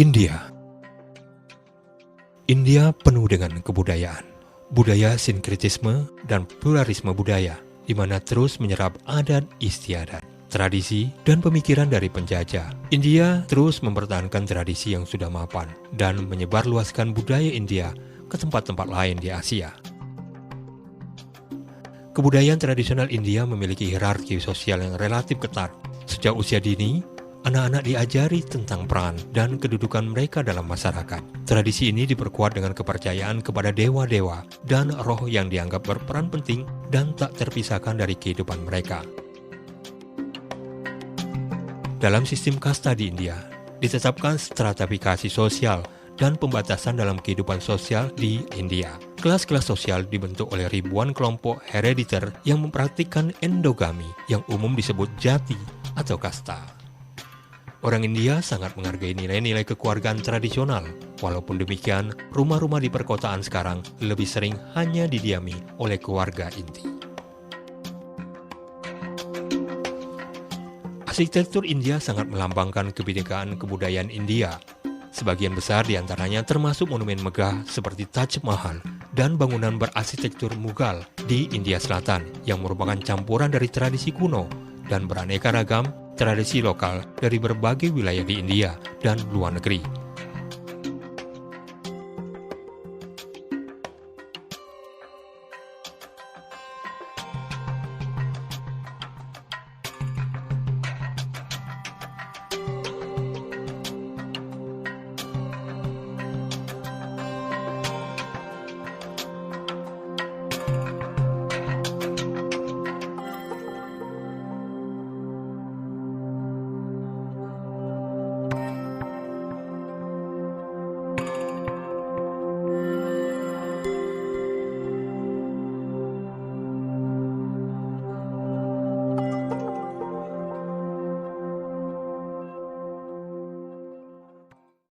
India. India penuh dengan kebudayaan, budaya sinkretisme dan pluralisme budaya, di mana terus menyerap adat istiadat, tradisi, dan pemikiran dari penjajah. India terus mempertahankan tradisi yang sudah mapan dan menyebarluaskan budaya India ke tempat-tempat lain di Asia. Kebudayaan tradisional India memiliki hierarki sosial yang relatif ketat. Sejak usia dini, anak-anak diajari tentang peran dan kedudukan mereka dalam masyarakat. Tradisi ini diperkuat dengan kepercayaan kepada dewa-dewa dan roh yang dianggap berperan penting dan tak terpisahkan dari kehidupan mereka. Dalam sistem kasta di India, ditetapkan stratifikasi sosial dan pembatasan dalam kehidupan sosial di India. Kelas-kelas sosial dibentuk oleh ribuan kelompok herediter yang mempraktikkan endogami yang umum disebut jati atau kasta. Orang India sangat menghargai nilai-nilai kekeluargaan tradisional. Walaupun demikian, rumah-rumah di perkotaan sekarang lebih sering hanya didiami oleh keluarga inti. Arsitektur India sangat melambangkan kebinekaan kebudayaan India. Sebagian besar diantaranya termasuk monumen megah seperti Taj Mahal dan bangunan berarsitektur Mughal di India Selatan yang merupakan campuran dari tradisi kuno dan beraneka ragam tradisi lokal dari berbagai wilayah di India dan luar negeri.